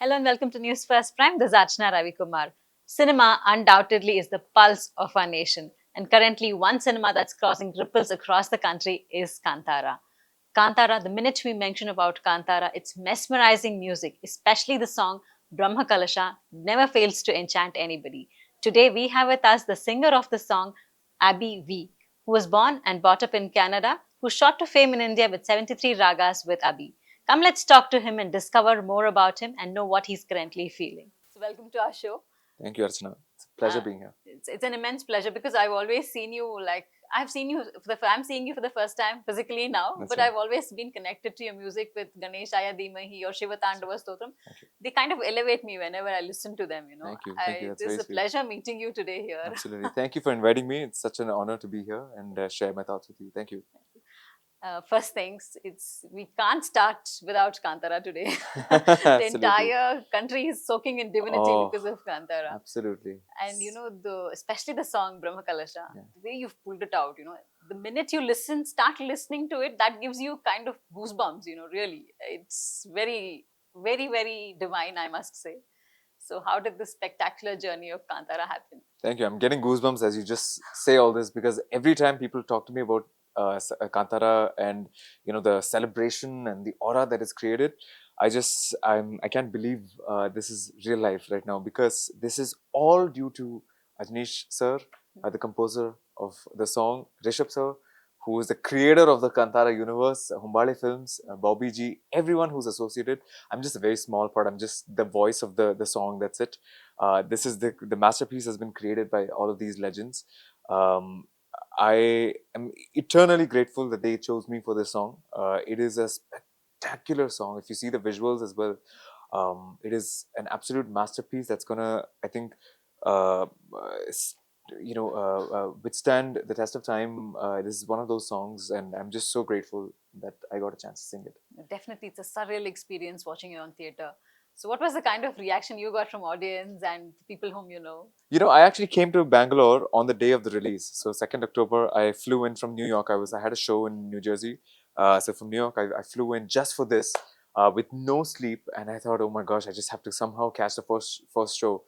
Hello and welcome to News First Prime. This is Archana Ravi Kumar. Cinema undoubtedly is the pulse of our nation, and currently, one cinema that's causing ripples across the country is Kantara. Kantara, the minute we mention about Kantara, its mesmerizing music, especially the song Brahmakalasha, never fails to enchant anybody. Today, we have with us the singer of the song, Avid, who was born and brought up in Canada, who shot to fame in India with 73 Ragas with Abhi. Come, let's talk to him and discover more about him and know what he's currently feeling. So, welcome to our show. Thank you, Archana. It's a pleasure being here. It's an immense pleasure because I've always seen you like I've seen you I'm seeing you for the first time physically now, That's but right. I've always been connected to your music with Ganesh Aya Dimahi or Shiva Tandava Stotram. Thank you. They kind of elevate me whenever I listen to them. Thank you. Thank you. That's This is very a sweet. pleasure meeting you today here. Absolutely. Thank you for inviting me. It's such an honor to be here and share my thoughts with you. Thank you. First things, it's we can't start without Kantara today. The Absolutely. entire country is soaking in divinity Oh, because of Kantara. absolutely. And the especially the song Brahmakalasha, Yeah. the way you've pulled it out, the minute you start listening to it, that gives you kind of goosebumps. Really, it's very, very, very divine, I must say. So, how did this spectacular journey of Kantara happen? Thank you. I'm getting goosebumps as you just say all this because every time people talk to me about Kantara and the celebration and the aura that is created, I can't believe this is real life right now because this is all due to Ajnish sir, the composer of the song, Rishabh sir, who is the creator of the Kantara universe, Humbale Films, Bobby G, everyone who's associated. I'm just a very small part. I'm just the voice of the song. That's it. This is the masterpiece has been created by all of these legends. Um, I am eternally grateful that they chose me for this song. It is a spectacular song. If you see the visuals as well, it is an absolute masterpiece that's gonna, I think, uh, s- withstand the test of time. This is one of those songs, and I'm just so grateful that I got a chance to sing it. Definitely, it's a surreal experience watching it on theater. So, what was the kind of reaction you got from audience and people whom you know? I actually came to Bangalore on the day of the release. So 2nd October, I flew in from New York. I had a show in New Jersey. So from New York, I flew in just for this, with no sleep. And I thought, oh my gosh, I just have to somehow catch the first show.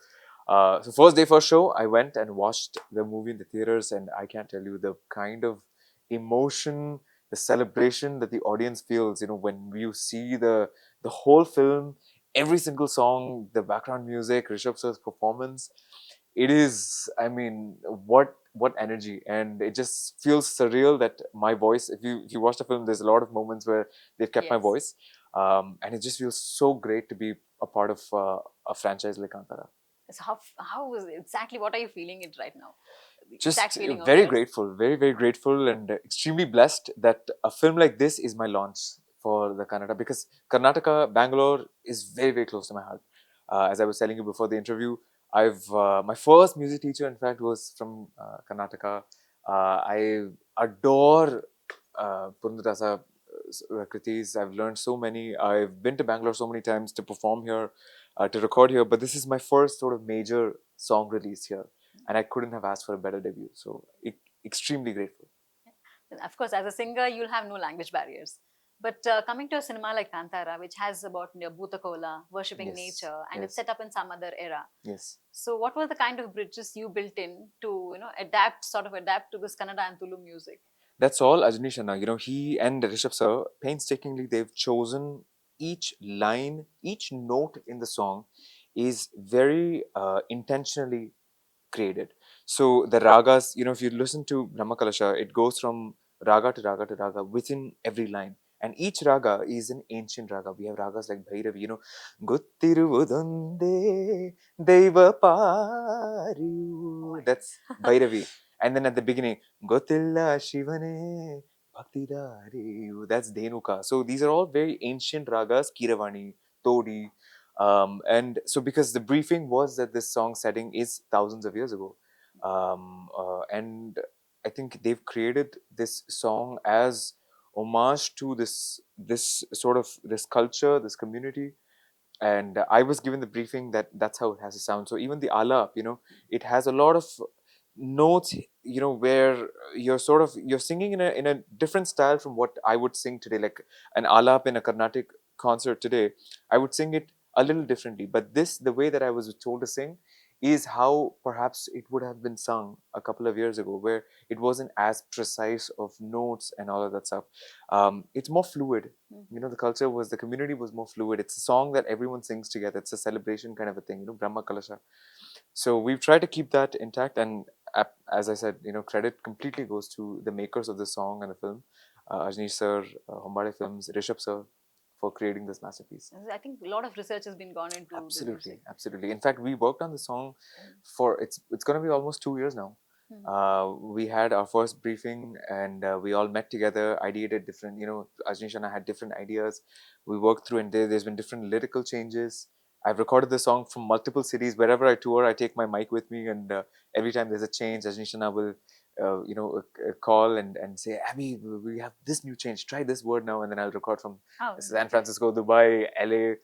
So first day, first show, I went and watched the movie in the theaters, and I can't tell you the kind of emotion, the celebration that the audience feels. When you see the whole film, every single song, the background music, Rishabh Sir's performance, it is, I mean, what energy, and it just feels surreal that my voice, if you watch the film, there's a lot of moments where they've kept my Yes. voice, and it just feels so great to be a part of a franchise like Kantara. So, how is exactly what are you feeling it right now? The exact Just feeling of very yours. grateful, very very grateful, and extremely blessed that a film like this is my launch for the Kannada, because Karnataka, Bangalore is very very close to my heart. As I was telling you before the interview, I've my first music teacher, in fact, was from Karnataka. I adore Purandasa Kritis. I've learned so many. I've been to Bangalore so many times to perform here, to record here, but this is my first sort of major song release here, and I couldn't have asked for a better debut. So extremely grateful. And of course, as a singer, you'll have no language barriers. But coming to a cinema like Kantara, which has about Bhutakola, worshipping Yes, nature, and it's yes, set up in some other era. yes. So, what were the kind of bridges you built in to adapt to this Kannada and Tulu music? That's all Ajnish Anna. He and Rishabh sir, painstakingly, they've chosen each line, each note in the song is very intentionally created. So the ragas, if you listen to Brahmakalasha, it goes from raga to raga to raga within every line. And each raga is an ancient raga. We have ragas like Bhairavi, Gottiruvudonde Deva Pariyu. That's Bhairavi. And then at the beginning, Gotilla Shivane Bhaktidariyu. That's Dhenuka. So these are all very ancient ragas, Kiravani, Todi. And so, because the briefing was that this song setting is thousands of years ago, and I think they've created this song as homage to this sort of this culture, this community. And I was given the briefing that that's how it has to sound. So even the alap, it has a lot of notes, where you're singing in a different style from what I would sing today, like an alap in a Carnatic concert today. I would sing it a little differently. But this, the way that I was told to sing, is how perhaps it would have been sung a couple of years ago, where it wasn't as precise of notes and all of that stuff. It's more fluid. The culture was, the community was more fluid. It's a song that everyone sings together. It's a celebration kind of a thing, Brahmakalasha. So we've tried to keep that intact, and as I said, credit completely goes to the makers of the song and the film, Ajnish sir, Hombade Films, Rishabh sir, for creating this masterpiece. I think a lot of research has been gone into this Absolutely, music. absolutely. In fact, we worked on the song for it's going to be almost 2 years now. We had our first briefing, and we all met together, ideated different, Ajnish and I had different ideas. We worked through, and there's been different lyrical changes. I've recorded the song from multiple cities. Wherever I tour, I take my mic with me, and every time there's a change, Ajnish and I will, call and say, Abby, we have this new change. Try this word now, and then I'll record from San Francisco, Dubai, LA,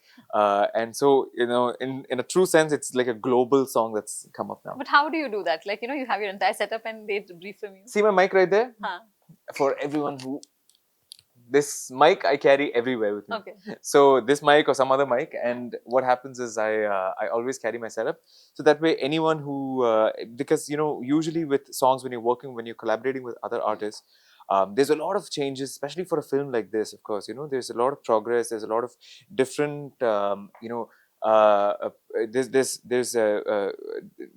and so in a true sense, it's like a global song that's come up now. But how do you do that? Like, you have your entire setup and they brief from you. See my mic right there? Huh. For everyone who, this mic I carry everywhere with me. Okay. So this mic or some other mic, and what happens is I always carry my setup, so that way anyone who because usually with songs, when you're collaborating with other artists, there's a lot of changes, especially for a film like this. Of course, there's a lot of progress. There's a lot of different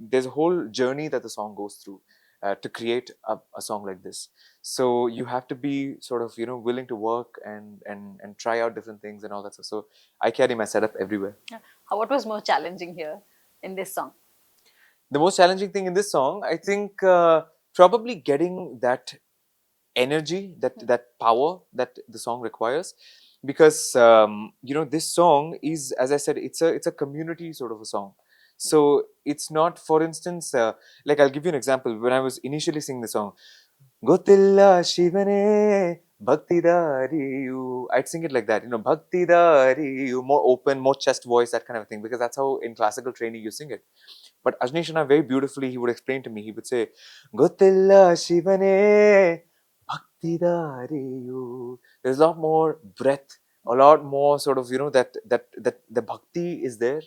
there's a whole journey that the song goes through to create a song like this. So you have to be sort of willing to work and try out different things and all that stuff. So I carry my setup everywhere. What was more challenging here in this song? The most challenging thing in this song, I think, probably getting that energy, that power that the song requires, because this song is, as I said, it's a community sort of a song. So it's not, for instance, like I'll give you an example. When I was initially singing the song, Gotilla Shivane Bhakti Dariyu, I'd sing it like that, Bhakti Dariyu, more open, more chest voice, that kind of thing, because that's how in classical training you sing it. But Ajneshana, very beautifully, he would explain to me, he would say, Gotilla Shivane Bhakti Dariyu. There's a lot more breath, a lot more sort of, that the bhakti is there,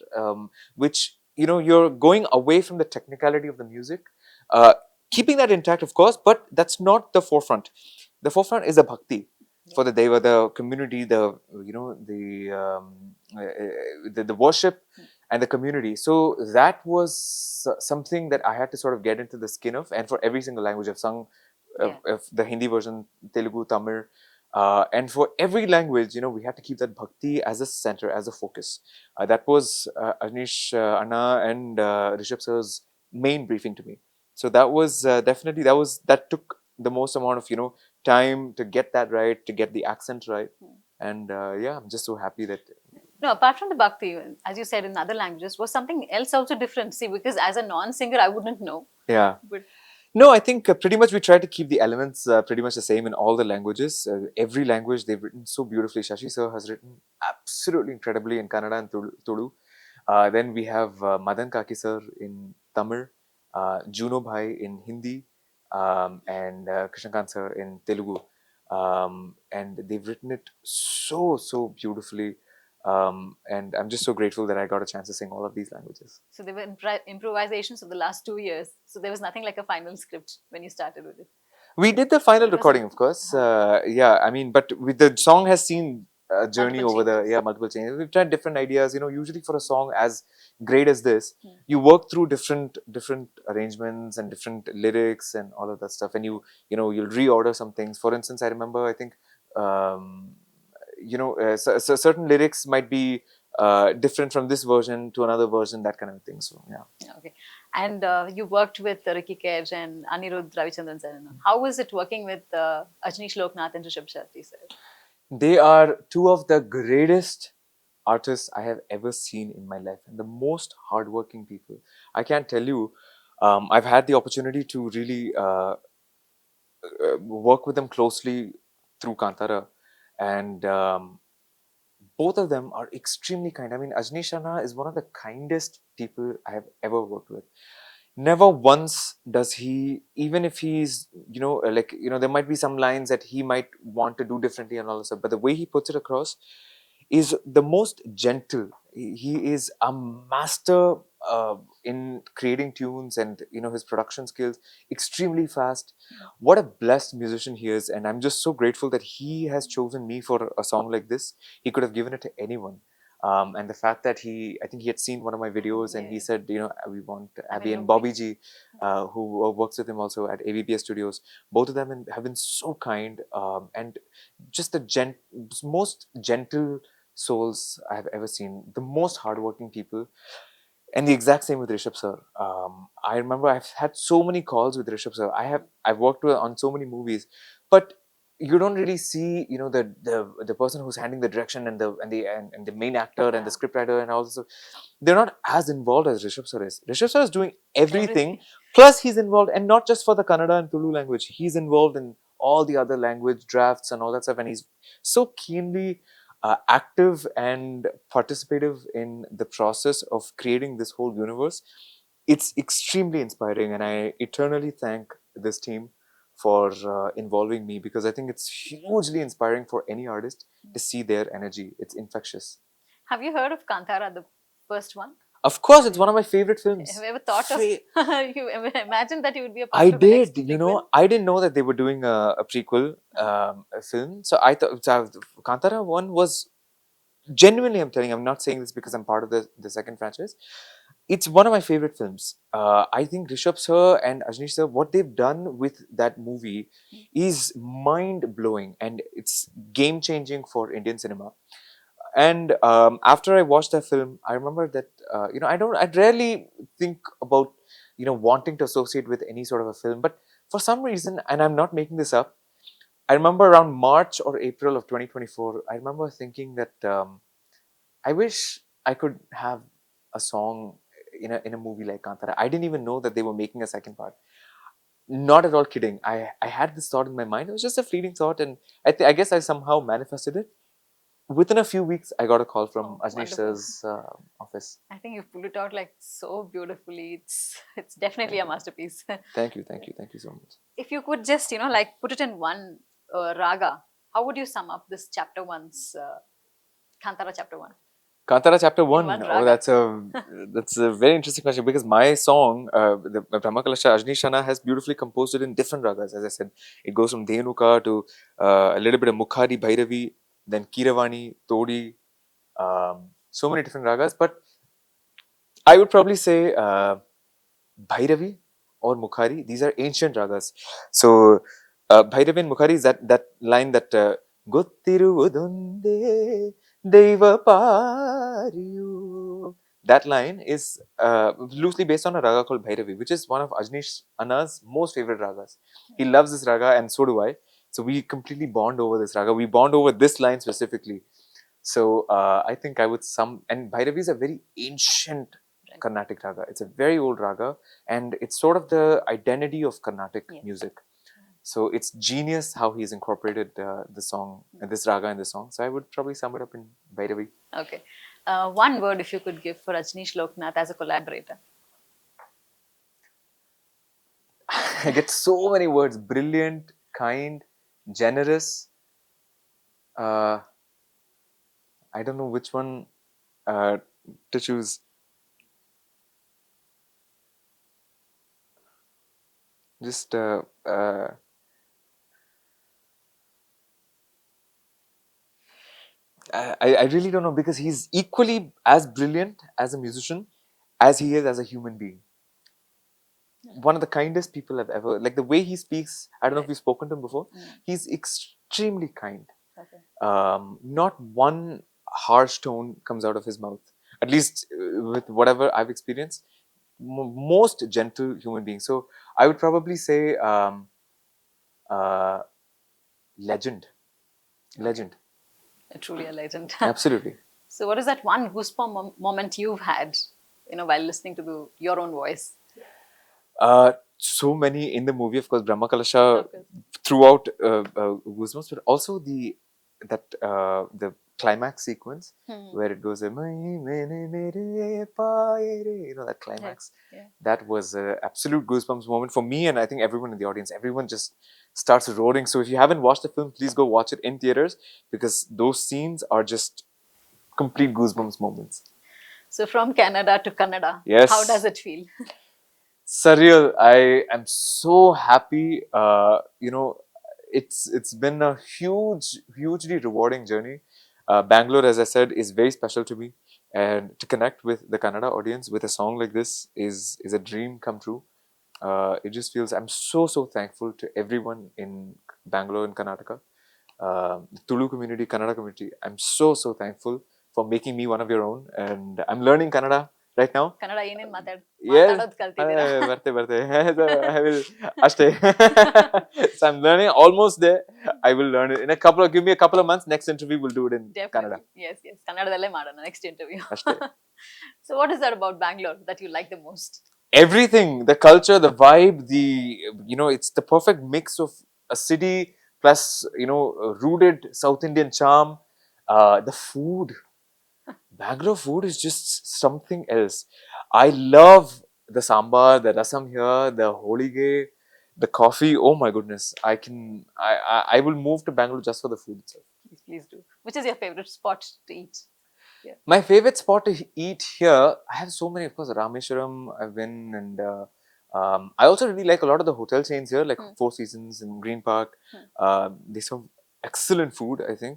which, you're going away from the technicality of the music. Keeping that intact, of course, but that's not the forefront. The forefront is the bhakti for the deva, the community, the worship and the community. So that was something that I had to sort of get into the skin of. And for every single language, I've sung of the Hindi version, Telugu, Tamil, and for every language, we had to keep that bhakti as a center, as a focus. That was Ajnish Anna and Rishabh sir's main briefing to me. So that was definitely, that took the most amount of time to get that right, to get the accent right. And yeah, I'm just so happy that. No, apart from the bhakti, as you said in other languages, was something else also different? See, because as a non-singer, I wouldn't know. Yeah. But no, I think pretty much we try to keep the elements pretty much the same in all the languages. Every language they've written so beautifully. Shashi sir has written absolutely incredibly in Kannada and Tudu. Then we have Madan Kaki sir in Tamil, Juno Bhai in Hindi, and Krishnakant sir in Telugu. And they've written it so beautifully. And I'm just so grateful that I got a chance to sing all of these languages. So they were improvisations of the last 2 years. So there was nothing like a final script when you started with it. We did the final recording, of course. Yeah, I mean, but the song has seen a journey multiple changes. We've tried different ideas. Usually for a song as great as this, you work through different arrangements and different lyrics and all of that stuff, and you'll reorder some things. For instance, I remember, I think, so certain lyrics might be different from this version to another version, that kind of thing. So yeah. Okay. And you worked with Ricky Cage and Anirudh Ravichandran sir. How was it working with Ajnish Loknath and Rishabh Shetty sir? They are two of the greatest artists I have ever seen in my life, and the most hardworking people. I can't tell you. I've had the opportunity to really work with them closely through Kantara, and both of them are extremely kind. I mean, Ajnish Anna is one of the kindest people I have ever worked with. Never once does he, even if he's, there might be some lines that he might want to do differently and all that stuff, but the way he puts it across is the most gentle He is a master in creating tunes, and his production skills extremely fast. What a blessed musician he is, and I'm just so grateful that he has chosen me for a song like this. He could have given it to anyone. And the fact that I think he had seen one of my videos, and he Yeah. said, we want Abby and Available. Bobby G, who works with him also at AVPS Studios. Both of them have been so kind, and just the most gentle souls I have ever seen, the most hardworking people. And the exact same with Rishabh sir. I remember I've had so many calls with Rishabh sir. I've worked on so many movies, but you don't really see the person who's handling the direction and the main actor and the scriptwriter and all this stuff. They're not as involved as Rishabh sir is. Rishabh sir is doing everything. Plus, he's involved, and not just for the Kannada and Tulu language. He's involved in all the other language drafts and all that stuff, and he's so keenly active and participative in the process of creating this whole universe. It's extremely inspiring, and I eternally thank this team for involving me, because I think it's hugely inspiring for any artist to see their energy. It's infectious. Have you heard of Kantara, the first one? Of course, it's one of my favorite films. Have you ever thought of you ever imagined that you would be a part I of the next did, prequel? I didn't know that they were doing a prequel film. So I thought Kantara 1 was genuinely, I'm telling you, I'm not saying this because I'm part of the second franchise. It's one of my favorite films. I think Rishabh sir and Ajnish sir, what they've done with that movie is mind blowing, and it's game changing for Indian cinema. And after I watched that film, I remember that I rarely think about wanting to associate with any sort of a film, but for some reason, and I'm not making this up, I remember around March or April of 2024, I remember thinking that I wish I could have a song in a movie like Kantara. I didn't even know that they were making a second part. Not at all kidding. I had this thought in my mind. It was just a fleeting thought, and I guess I somehow manifested it. Within a few weeks, I got a call from Ajnish Wonderful. sir's office. I think you've pulled it out like so beautifully. It's definitely a masterpiece. Thank you so much. If you could just like put it in one raga, how would you sum up this chapter one's Kantara chapter one? Kantara chapter In 1. one Oh, raga. that's a very interesting question, because my song, the Brahmakalasha, Ajnish Shana has beautifully composed it in different ragas. As I said, it goes from Dhenuka to a little bit of Mukhari, Bhairavi, then Kiravani, Todi, so many different ragas. But I would probably say Bhairavi or Mukhari. These are ancient ragas. So Bhairavi and Mukhari is that line that Gottiruvudunde Deva Pariyu. That line is loosely based on a raga called Bhairavi, which is one of Ajnish Anna's most favorite ragas. He loves this raga, and so do I. So we completely bond over this raga. We bond over this line specifically. So I think I would and Bhairavi is a very ancient Carnatic raga. It's a very old raga, and it's sort of the identity of Carnatic music. So it's genius how he's incorporated the song, this raga in the song. So I would probably sum it up in Bhairavi. Okay. One word if you could give for Rajneesh Loknath as a collaborator. I get so many words: brilliant, kind, generous. I don't know which one to choose. Just I really don't know, because he's equally as brilliant as a musician as he is as a human being. One of the kindest people I've ever, like the way he speaks, I don't know if you've spoken to him before, he's extremely kind. Okay. Not one harsh tone comes out of his mouth, at least with whatever I've experienced. Most gentle human being. So I would probably say uh, legend. Legend. Truly a legend. Absolutely. So, what is that one goosebump moment you've had, while listening to your own voice? So many in the movie, of course, Brahmakalasha throughout Goosebumps, but also the climax sequence where it goes, that climax. That was an absolute Goosebumps moment for me, and I think everyone in the audience. Everyone just starts roaring. So if you haven't watched the film, please go watch it in theaters, because those scenes are just complete Goosebumps moments. So from Canada to Kannada, Yes. how does it feel? Surreal. I am so happy. It's been a hugely rewarding journey. Bangalore, as I said, is very special to me, and to connect with the Kannada audience with a song like this is a dream come true. It just feels I'm so thankful to everyone in Bangalore and Karnataka, Tulu community, Kannada community. I'm so thankful for making me one of your own, and I'm learning Kannada right now. Kannada ಏನೇನ್ Yes, ಮಾತಾಡೋದು ಕಲ್ತಿದ್ದೀರಾ? ಬರ್ತೇ. So I will ಅಷ್ಟೇ. So I'm learning almost there. I will learn it in give me a couple of months. Next interview we'll do it in Kannada. Definitely. Yes, yes. ಕನ್ನಡದಲ್ಲೇ ಮಾಡೋಣ next interview. ಅಷ್ಟೇ. So what is that about Bangalore that you like the most? Everything, the culture, the vibe, it's the perfect mix of a city plus rooted South Indian charm. The food, Bangalore food is just something else. I love the sambar, the rasam here, the holige, the coffee. Oh my goodness, I will move to Bangalore just for the food itself. Please do. Which is your favorite spot to eat? My favorite spot to eat here, I have so many, of course. Rameshwaram, I've been, and I also really like a lot of the hotel chains here, like Four Seasons and Green Park. They serve excellent food, I think.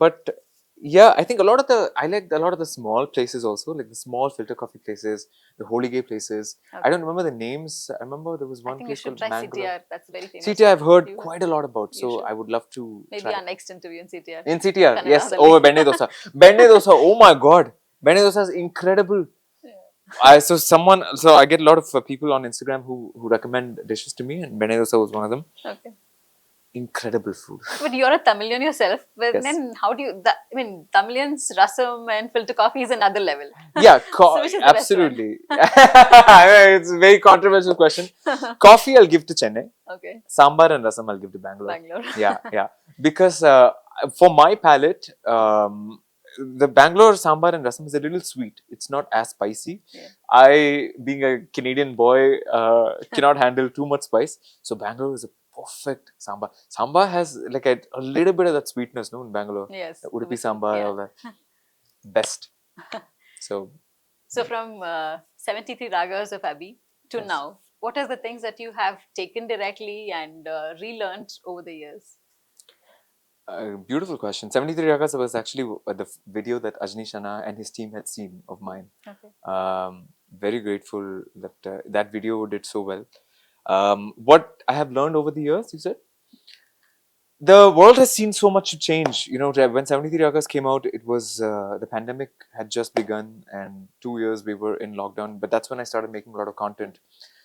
But yeah, I think I like a lot of the small places also, like the small filter coffee places, the Holige places. Okay. I don't remember the names. I remember there was one I think place you should called try Mangalore. CTR. That's very famous. CTR I've heard You- quite a lot about, you so should. I would love to Maybe try. our next interview in CTR. In CTR, Kannada yes. ದಲ್ಲಿ. Oh, Benne dosa. Benne dosa. Oh my god. Benne dosa is incredible. So I get a lot of people on Instagram who recommend dishes to me, and Benne dosa was one of them. Okay. Incredible food. But you're a Tamilian yourself. But Yes. then how do you, Tamilians, rasam and filter coffee is another level. Yeah, So which is the best absolutely. It's a very controversial question. Coffee I'll give to Chennai. Okay. Sambar and rasam I'll give to Bangalore. Bangalore. Yeah. Because for my palate, the Bangalore sambar and rasam is a little sweet. It's not as spicy. Yeah. I, being a Canadian boy, cannot handle too much spice. So Bangalore is a perfect sambar. Sambar has like a little bit of that sweetness, no, in Bangalore. Yes. The Udupi sambar, Yeah. all that. Best. So from 73 Ragas of Abbey to Yes. now, what are the things that you have taken directly and relearned over the years? Beautiful question. 73 Ragas was actually the video that Ajni Shana and his team had seen of mine. Okay. Very grateful that that video did so well. What I have learned over the years, you said? The world has seen so much change. When 73 Ragas came out, it was the pandemic had just begun, and 2 years we were in lockdown. But that's when I started making a lot of content.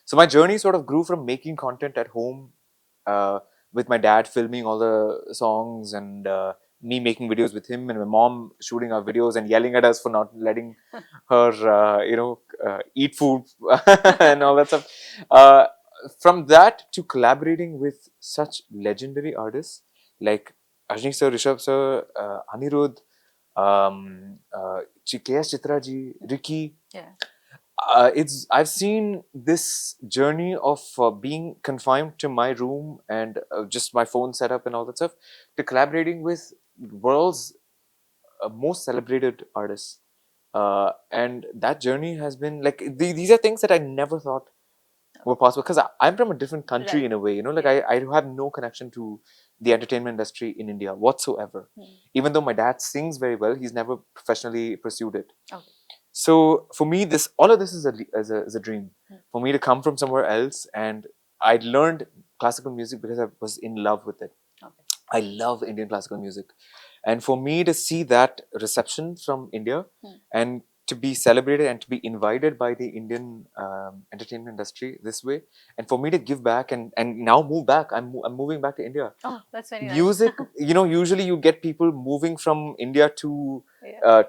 So my journey sort of grew from making content at home with my dad filming all the songs, and me making videos with him, and my mom shooting our videos and yelling at us for not letting her, eat food and all that stuff. From that to collaborating with such legendary artists like Ajni sir, Rishabh sir, Anirudh, K.S. Chitra ji, Ricky. Yeah. I've seen this journey of being confined to my room and just my phone setup and all that stuff, to collaborating with world's most celebrated artists, and that journey has been like these are things that I never thought were possible, because I'm from a different country. Right. In a way, I have no connection to the entertainment industry in India whatsoever. Even though my dad sings very well, he's never professionally pursued it. Okay. So for me, all of this is a dream. For me to come from somewhere else, and I learned classical music because I was in love with it. Okay. I love Indian classical music, and for me to see that reception from India, and to be celebrated and to be invited by the Indian entertainment industry this way, and for me to give back and now move back. I'm moving back to India. Oh, that's very nice. Music, usually you get people moving from India to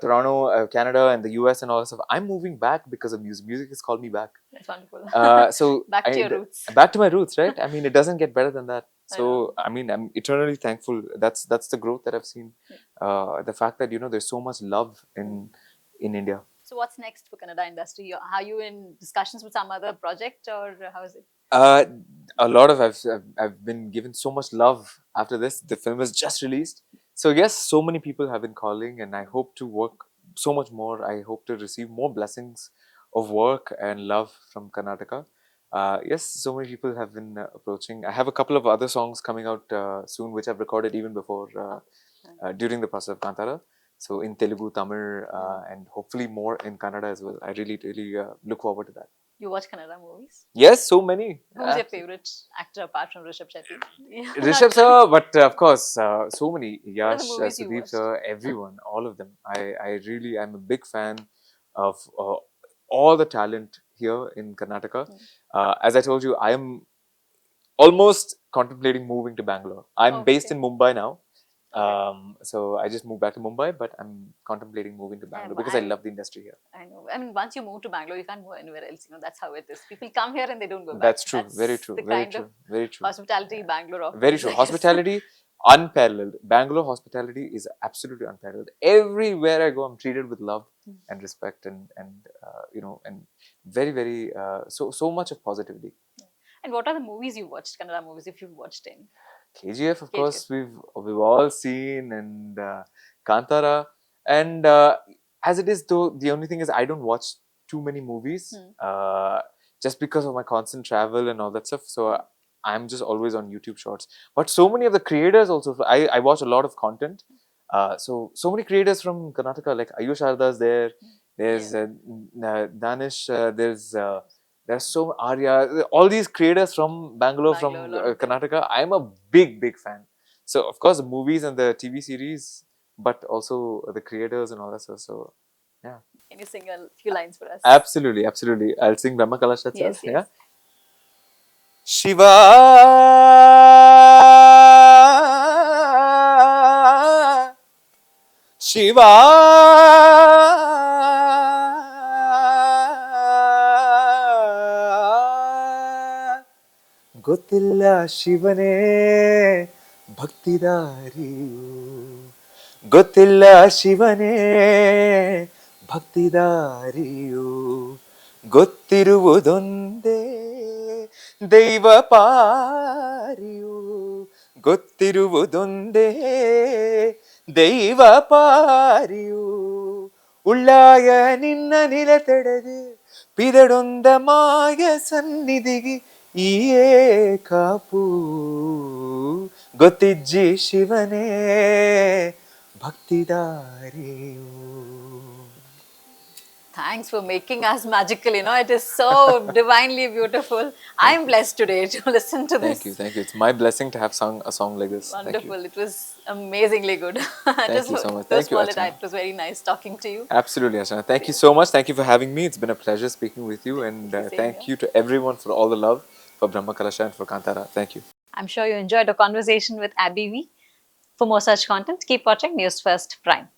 Toronto, Canada, and the US and all that stuff. I'm moving back because of music. Music has called me back. That's wonderful. So Back to your roots. Back to my roots, right? I mean, it doesn't get better than that. So I mean, I'm eternally thankful. That's the growth that I've seen. The fact that there's so much love in India. So what's next for Kannada industry? Are you in discussions with some other project, or how is it? A lot of I've been given so much love after this. The film is just released, so yes, so many people have been calling, and I hope to work so much more. I hope to receive more blessings of work and love from Karnataka. Yes, so many people have been approaching. I have a couple of other songs coming out soon, which I've recorded even before during the process of Kantara. So in Telugu, Tamil, and hopefully more in Kannada as well. I really, really look forward to that. You watch Kannada movies? Yes, so many. Who's your favorite actor apart from Rishabh Shetty? Yeah, Rishabh sir, but of course, so many. What are the Yash, movies you Sudeep watched? sir, everyone, all of them. I'm a big fan of all the talent here in Karnataka. As I told you, I am almost contemplating moving to Bangalore. I'm based Okay. in Mumbai now. Okay. So I just moved back to Mumbai, but I'm contemplating moving to Bangalore because I love the industry here. I know. I mean, once you move to Bangalore, you can't go anywhere else. You know, that's how it is. People come here and they don't go back. That's true. That's Very true. the Very kind of true. Very true. hospitality Bangalore offers. Very true. I guess. Hospitality, unparalleled. Bangalore hospitality is absolutely unparalleled. Everywhere I go, I'm treated with love and respect, and and very, very so much of positivity. And what are the movies you watched? Kannada movies, if you've watched any. KGF, of KGF. course, we've all seen, and Kantara, and as it is though, the only thing is I don't watch too many movies, just because of my constant travel and all that stuff. So I'm just always on YouTube Shorts. But so many of the creators also, I watch a lot of content. So many creators from Karnataka, like Ayush Arda's there. There's Danish. There's so Arya, all these creators from Bangalore, from Karnataka. I'm a big fan. So of course the movies and the TV series, but also the creators and all that stuff. So yeah. Can you sing a few lines for us? Absolutely, absolutely. I'll sing Brahmakalasha itself. Yes, yes. Yeah. Shiva, Shiva, ಗೊತ್ತಿಲ್ಲ ಶಿವನೇ ಭಕ್ತಿದಾರಿಯು, ಗೊತ್ತಿಲ್ಲ ಶಿವನೇ ಭಕ್ತಿದಾರಿಯು, ಗೊತ್ತಿರುವುದೊಂದೇ ದೈವ ಪಾರಿಯು, ಗೊತ್ತಿರುವುದೊಂದೇ ದೈವ ಪಾರಿಯು, ಉಳ್ಳಾಯ ನಿನ್ನ ನಿಲತೆಡೆದು ಪಿದಡೊಂದ ಮಾಯ ಸನ್ನಿಧಿಗೆ ಈಯೇ ಕಾಪು, ಗೊತ್ತಿಜ್ಜಿ ಶಿವನೇ ಭಕ್ತಿದಾರಿಯು. Thanks for making us magical. You know, it is so divinely beautiful. I'm blessed today to listen to this. Thank you. It's my blessing to have sung a song like this. Wonderful. It was amazingly good. Thank you so much. Thank you, Archana. It was very nice talking to you. Absolutely, Archana. Thank you so much. Thank you for having me. It's been a pleasure speaking with you, and thank you to everyone for all the love for Brahmakalasha and for Kantara. Thank you. I'm sure you enjoyed our conversation with Avid. For more such content, keep watching News First Prime.